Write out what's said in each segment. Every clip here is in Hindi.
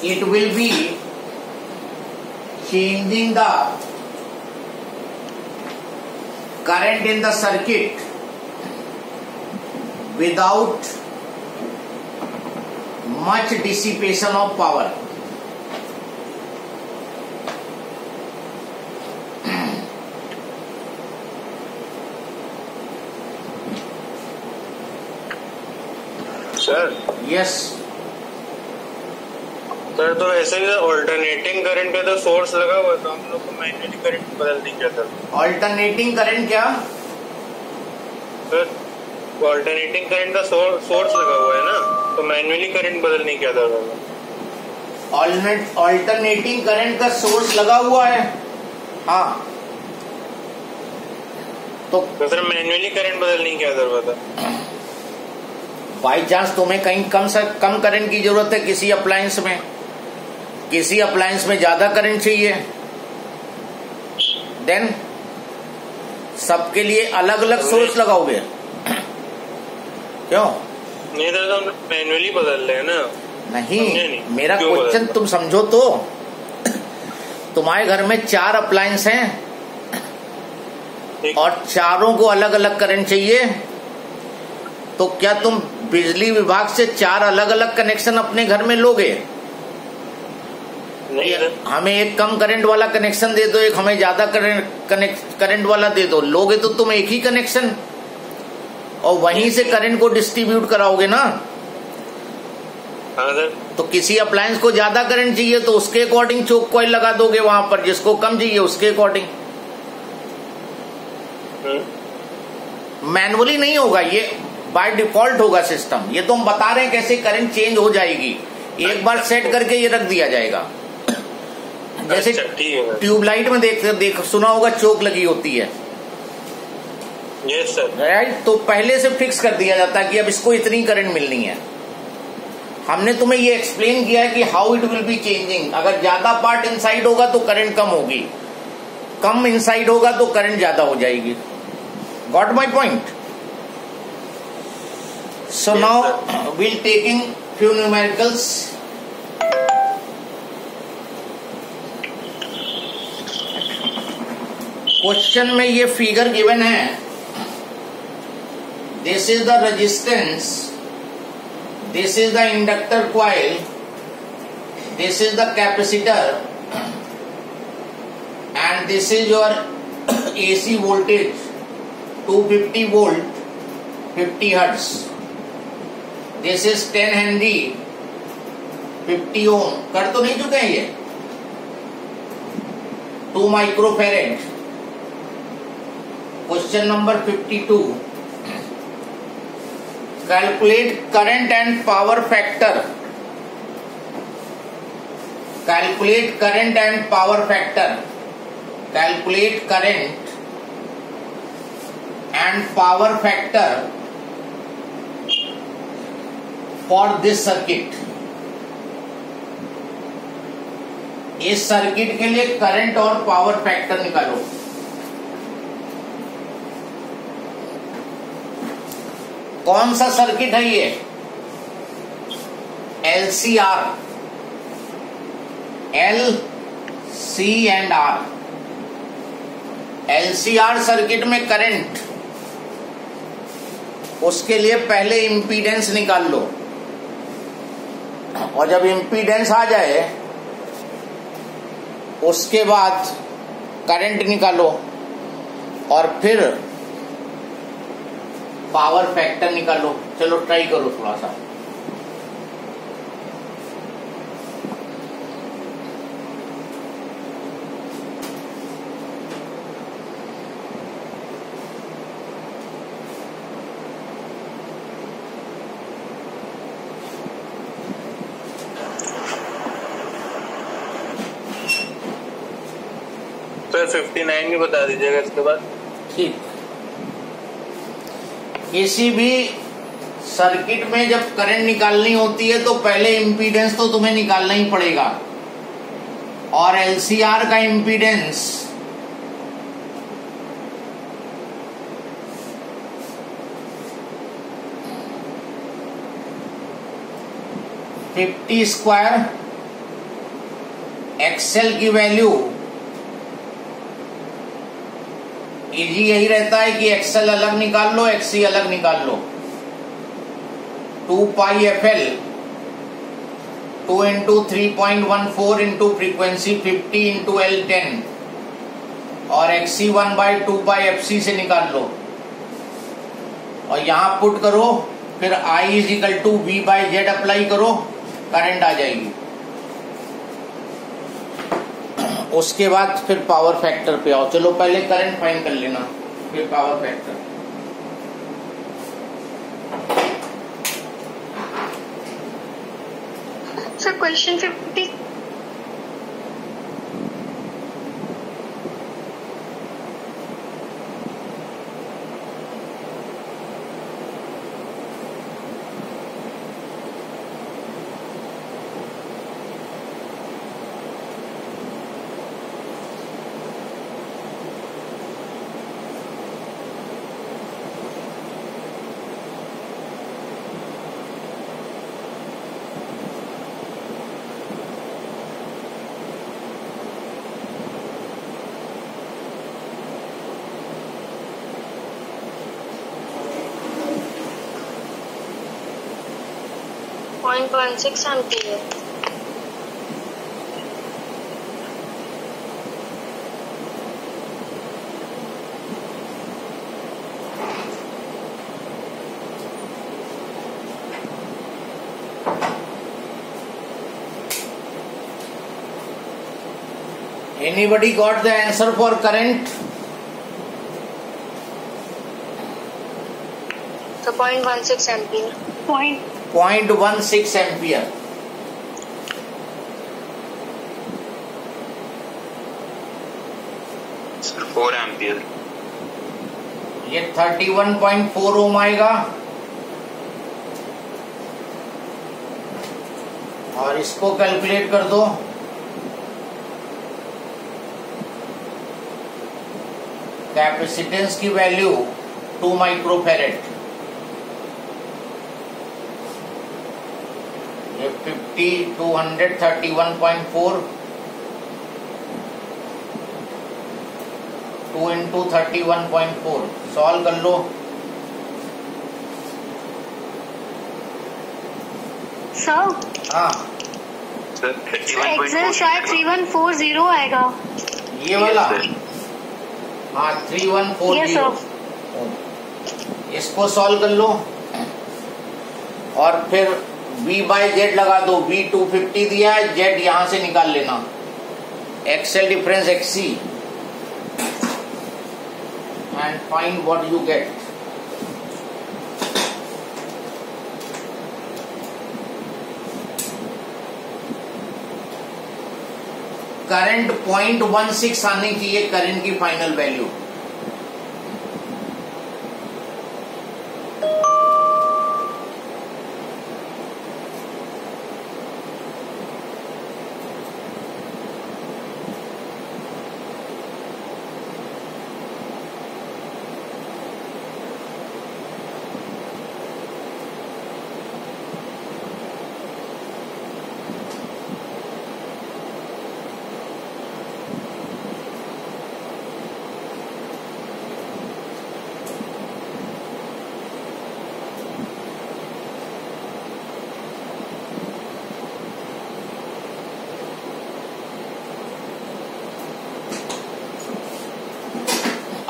it will be changing the current in the circuit without much dissipation of power. Sir Yes. Sir तो ऐसे ही ऑल्टरनेटिंग करंट का तो सोर्स लगा हुआ तो हम लोग को मैन्युअली करंट बदल नहीं किया था। ऑल्टरनेटिंग करंट क्या? सर ऑल्टरनेटिंग करंट का सोर्स लगा हुआ है ना, तो मैन्युअली करंट बदल नहीं किया था। ऑल्टरनेटिंग करंट का सोर्स लगा हुआ है, हाँ, तो सर मैन्युअली करंट बदल नहीं किया था। बाई चांस तुम्हें कहीं कम करंट की जरूरत है, किसी अप्लायंस में ज्यादा करंट चाहिए, देन सबके लिए अलग अलग सोर्स लगाओगे। क्यों नहीं सर, तो हम मैन्युअली बदल रहे हैं ना। नहीं, मेरा क्वेश्चन तुम समझो तो। तुम्हारे घर में 4 अप्लायंस हैं और चारों को अलग अलग करंट चाहिए, तो क्या तुम बिजली विभाग से 4 अलग अलग कनेक्शन अपने घर में लोगे? नहीं, हमें एक कम करंट वाला कनेक्शन दे दो, एक हमें ज्यादा करंट वाला दे दो। लोगे तो तुम एक ही कनेक्शन और वहीं से करंट को डिस्ट्रीब्यूट कराओगे ना। हाँ सर। तो किसी अप्लायंस को ज्यादा करंट चाहिए तो उसके अकॉर्डिंग चोक कॉइल लगा दोगे वहां पर, जिसको कम चाहिए उसके अकॉर्डिंग। मैनुअली नहीं होगा ये, बाय डिफॉल्ट होगा सिस्टम। ये तो हम बता रहे हैं कैसे करंट चेंज हो जाएगी, एक बार सेट करके ये रख दिया जाएगा। जैसे ट्यूबलाइट में देख सुना होगा, चोक लगी होती है। Yes sir. राइट, तो पहले से फिक्स कर दिया जाता है कि अब इसको इतनी करंट मिलनी है। हमने तुम्हें ये एक्सप्लेन किया है कि how it will be changing. अगर ज्यादा पार्ट इनसाइड होगा तो करंट कम होगी, कम इनसाइड होगा तो करंट ज्यादा हो जाएगी। Got my point? So now we'll taking few numericals. Question में ये फिगर गिवन है, this is the resistance, this is the inductor coil, this is the capacitor and this is your AC voltage 250 volt 50 hertz. This is 10 Henry 50 ओम। कर तो नहीं चुके हैं ये? 2 microfarad. Question number 52, calculate current and power factor. Calculate current and power factor. Calculate current and power factor for this circuit. इस सर्किट के लिए करंट और पावर फैक्टर निकालो। कौन सा सर्किट है ये? LCR, L, C and R। LCR circuit में करंट, उसके लिए पहले इम्पीडेंस निकाल लो, और जब इम्पीडेंस आ जाए उसके बाद करंट निकालो, और फिर पावर फैक्टर निकालो। चलो ट्राई करो थोड़ा सा। सर 59 भी बता दीजिएगा इसके बाद। ठीक, किसी भी सर्किट में जब करंट निकालनी होती है तो पहले इम्पीडेंस तो तुम्हें निकालना ही पड़ेगा, और LCR का इम्पीडेंस $50² एक्सएल की वैल्यू इजी यही रहता है कि एक्सएल अलग निकाल लो, एक्ससी अलग निकाल लो। 2 पाई FL 2 into 3.14 into frequency 50 into L10 और XC 1/2 पाई FC से निकाल लो और यहां पुट करो, फिर I is equal to V/Z apply करो, करंट आ जाएगी। उसके बाद फिर पावर फैक्टर पे आओ। चलो पहले करंट फाइंड कर लेना, फिर power factor. Sir question 50 0.16 ampere. Anybody got the answer for current? So 0.16 ampere. 0.16 ampere. Sir 4 ampere. ये 31.4 ओम आएगा और इसको कैलकुलेट कर दो। कैपेसिटेंस की वैल्यू 2 माइक्रोफेरेड। ये 50 231.4 2 इंटू 31.4 सॉल्व कर लो। सर हाँ सर एक्सेल शायद 3140 आएगा। ये वाला हाँ 3140। इसको सॉल्व कर लो और फिर V/Z लगा दो। V 250 दिया है, Z यहां से निकाल लेना। XL difference XC and find what you get. Current 0.16 आनी चाहिए, करंट की फाइनल वैल्यू।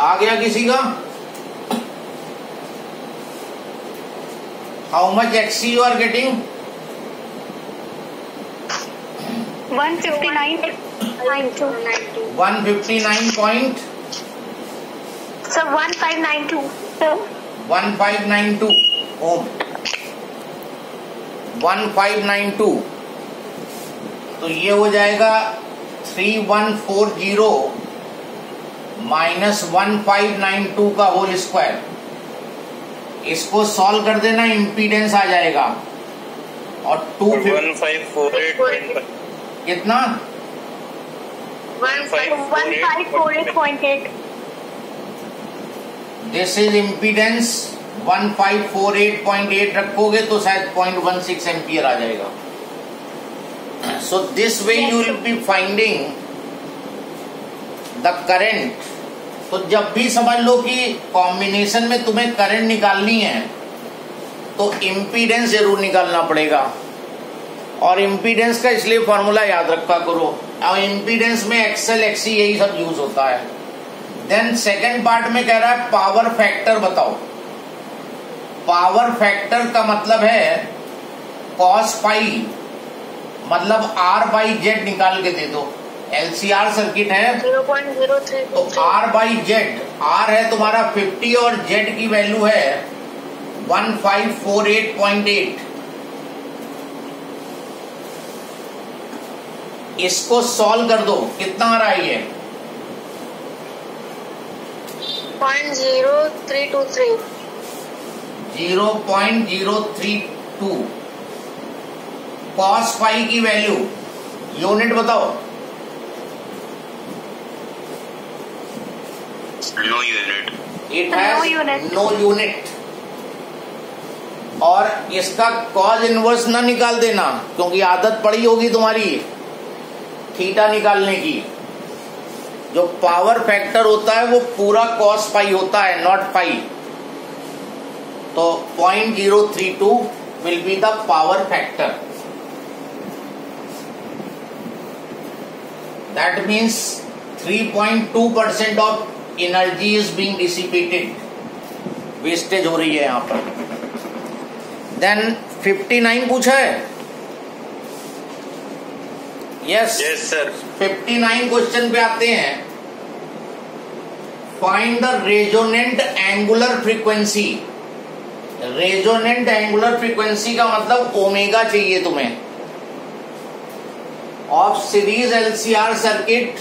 आ गया किसी का? How much XC you are getting? 159.92 159 sir 1592 sir 1592 ओम। 1592 तो ये हो जाएगा 3140 माइनस 1592 का होल स्क्वायर। इसको सॉल्व कर देना, इम्पीडेंस आ जाएगा और 1548. कितना 1548.8 दिस इज इम्पीडेंस 1548.8 रखोगे तो शायद 0.16 एम्पियर आ जाएगा। So this way you will be finding the current. तो जब भी समझ लो कि कॉम्बिनेशन में तुम्हें करंट निकालनी है तो इम्पीडेंस जरूर निकालना पड़ेगा, और इम्पीडेंस का इसलिए फॉर्मूला याद रखा करो। और इम्पीडेंस में एक्सएल एक्सी यही सब यूज होता है। देन सेकेंड पार्ट में कह रहा है पावर फैक्टर बताओ। पावर फैक्टर का मतलब है कॉस पाई, मतलब आर बाई जेड निकाल के दे दो। एलसीआर सर्किट है 0.03 तो आर बाई जेड, आर है तुम्हारा 50 और जेड की वैल्यू है 1548.8। इसको सॉल्व कर दो, कितना आ रहा है ये? 0.0323 0.032। कॉस पाई की वैल्यू यूनिट बताओ। No unit. It has No unit. No unit. और इसका कॉज इनवर्स ना निकाल देना, क्योंकि आदत पड़ी होगी तुम्हारी थीटा निकालने की। जो पावर फैक्टर होता है वो पूरा कॉस पाई होता है, नॉट पाई। तो 0.032 will be the power factor. That means 3.2% of energy is being dissipated, wastage हो रही है यहां पर। देन 59 पूछा है। Yes sir. 59 क्वेश्चन पे आते हैं। Find the resonant angular frequency. Resonant angular frequency का मतलब ओमेगा चाहिए तुम्हें, of series LCR circuit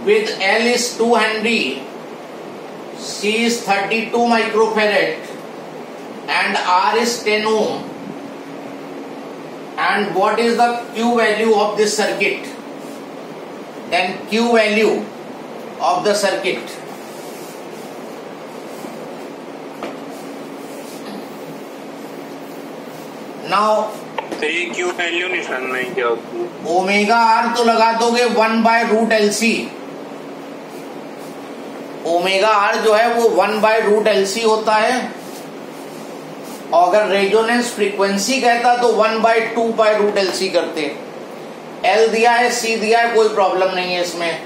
with L is 2 Henry, C is 32 microfarad and R is 10 ohm. And what is the Q value of this circuit? Then Q value of the circuit. Now तो ये क्यू वैल्यू निशान नहीं क्या होती है? ओमेगा आर तो लगा दोगे 1/√LC। ओमेगा आर जो है वो 1/√LC होता है। और अगर रेजोनेंस फ्रीक्वेंसी कहता तो 1/2/√LC करते। एल दिया है, सी दिया है, कोई प्रॉब्लम नहीं है इसमें।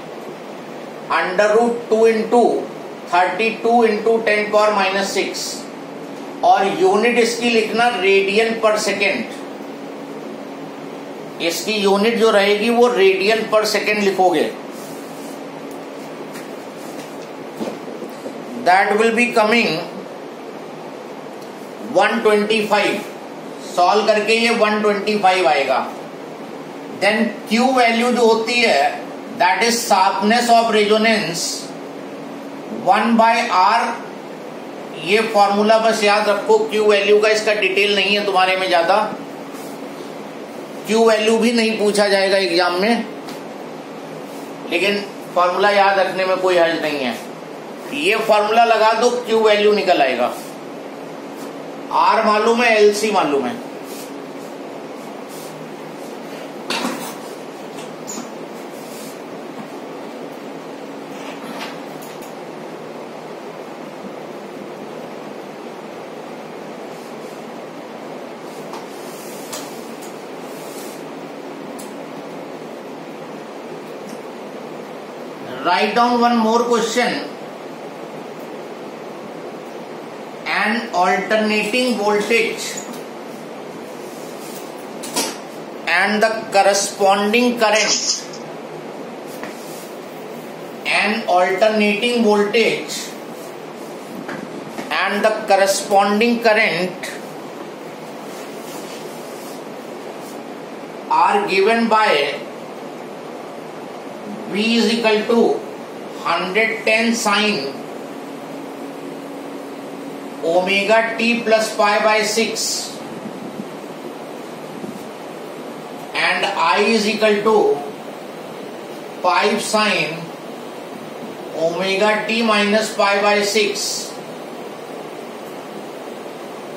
√2 इंटू 32 इंटू 10⁻⁻6 और यूनिट इसकी लिखना रेडियन पर सेकेंड। इसकी यूनिट जो रहेगी वो रेडियन पर सेकेंड लिखोगे। That will be coming 125। Solve करके ये 125 आएगा। देन Q वैल्यू जो होती है that is sharpness of resonance 1/R। ये फॉर्मूला बस याद रखो Q वैल्यू का, इसका डिटेल नहीं है तुम्हारे में ज्यादा। Q वैल्यू भी नहीं पूछा जाएगा एग्जाम में, लेकिन फॉर्मूला याद रखने में कोई हर्ज नहीं है। ये फॉर्मूला लगा दो, Q वैल्यू निकल आएगा। R मालूम है, LC मालूम है। Write down one more question. An alternating voltage and the corresponding current. An alternating voltage and the corresponding current are given by V is equal to 110 sin omega t plus pi/6 and I is equal to 5 sin omega t minus pi/6.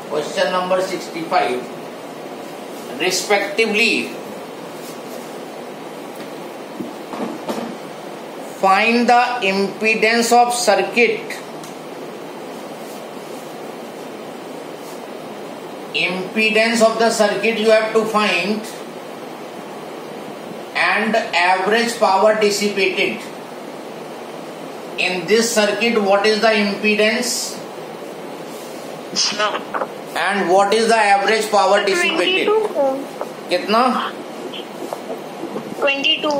Question number 65. Respectively find the impedance of circuit. Impedance of the circuit you have to find, and average power dissipated. In this circuit, what is the impedance and what is the average power dissipated? 22 कितना? 22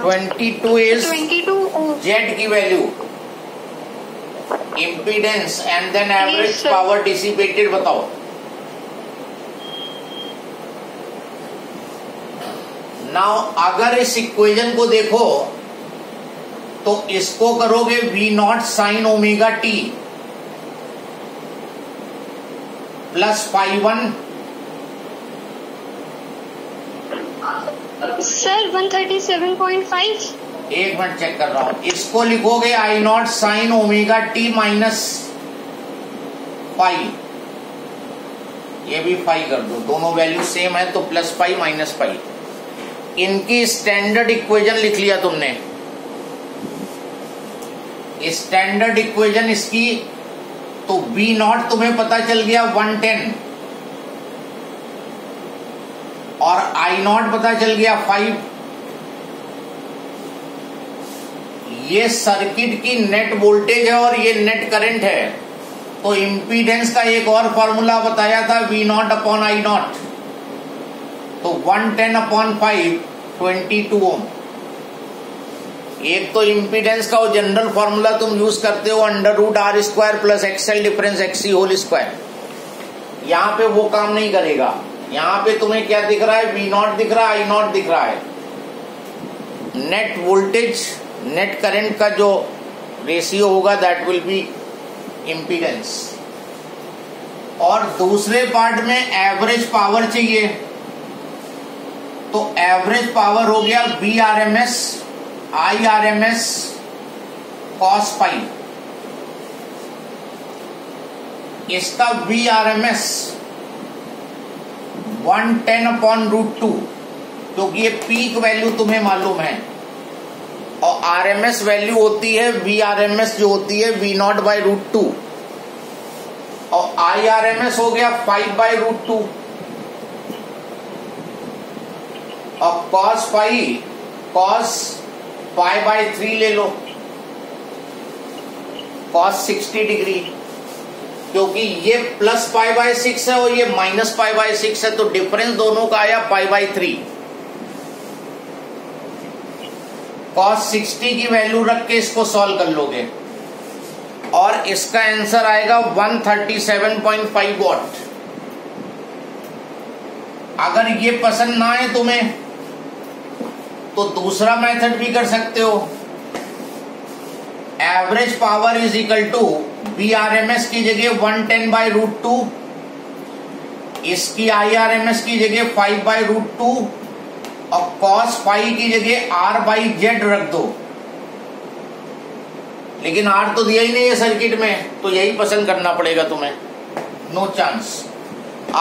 22 is 22 Z की value, impedance and then average Yes, sir. power dissipated बताओ. नाउ अगर इस इक्वेशन को देखो तो इसको करोगे V not sine omega T plus ∅1 sir 137.5 एक मिनट चेक कर रहा हूं. इसको लिखोगे I not sine omega T minus ∅. ये भी ∅ कर दो, दोनों वैल्यू सेम है तो प्लस ∅ माइनस ∅. इनकी स्टैंडर्ड इक्वेशन लिख लिया तुमने. स्टैंडर्ड इक्वेशन इसकी, तो V नॉट तुम्हें पता चल गया 110 और I नॉट पता चल गया 5. ये सर्किट की नेट वोल्टेज है और ये नेट करंट है. तो इंपीडेंस का एक और फॉर्मूला बताया था V not upon I not. तो 110 अपॉन 5 22 ओम. एक तो इंपीडेंस का वो जनरल फॉर्मूला तुम यूज करते हो √R² plus XL difference XC whole square. यहां पे वो काम नहीं करेगा. यहां पे तुम्हें क्या दिख रहा है? V नॉट दिख रहा है, I नॉट दिख रहा है. नेट वोल्टेज नेट करंट का जो रेशियो होगा दैट विल बी इंपीडेंस. और दूसरे पार्ट में एवरेज पावर चाहिए, तो एवरेज पावर हो गया VRMS IRMS cos ∅. इसका VRMS 110 अपॉन √2, क्योंकि ये पीक वैल्यू तुम्हें मालूम है, और RMS वैल्यू होती है VRMS जो होती है V नॉट बाई √2, और IRMS हो गया 5 बाई √2, और cos ∅ cos π/3 ले लो, cos 60 डिग्री, क्योंकि ये प्लस π/6 है और ये माइनस π/6 है, तो डिफरेंस दोनों का आया π/3. cos 60 की वैल्यू रख के इसको सॉल्व कर लोगे और इसका आंसर आएगा 137.5 वॉट. अगर ये पसंद ना आए तुम्हें तो दूसरा मेथड भी कर सकते हो. Average power is equal to VRMS की जगह 110 बाई √2, इसकी IRMS की जगह 5 बाई √2 और cos ∅ की जगह R/Z रख दो. लेकिन R तो दिया ही नहीं है सर्किट में, तो यही पसंद करना पड़ेगा तुम्हें. No chance.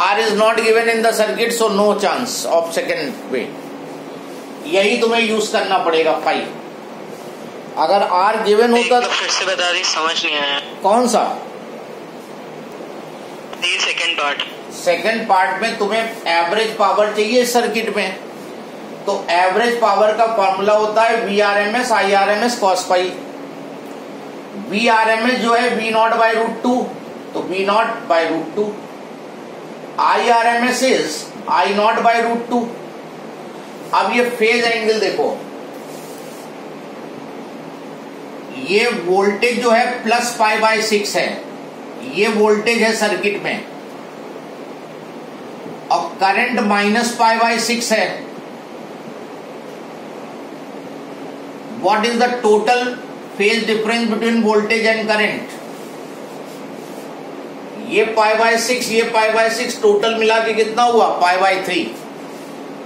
R is not given in the circuit, so no chance of second way. यही तुम्हें यूज करना पड़ेगा 5. अगर R गिवन होता तो फिर से बता दी, समझ नहीं आया. कौन सा? Second part. सेकंड पार्ट में तुम्हें एवरेज पावर चाहिए सर्किट में, तो एवरेज पावर का फॉर्मूला होता है VRMS IRMS cos ∅. VRMS जो है V नॉट बाई √2, तो V not by √2. IRMS is I not by √2. अब ये फेज एंगल देखो, ये वोल्टेज जो है प्लस π/6 है, ये वोल्टेज है सर्किट में, और करंट माइनस π/6 है. What is the total phase difference between voltage and current? ये π/6 ये π/6 टोटल मिला के कितना हुआ? π/3.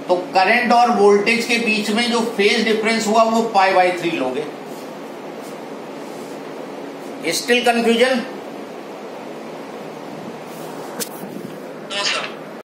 तो करंट और वोल्टेज के बीच में जो फेज डिफरेंस हुआ वो π/3 लोगे. Still confusion? No sir.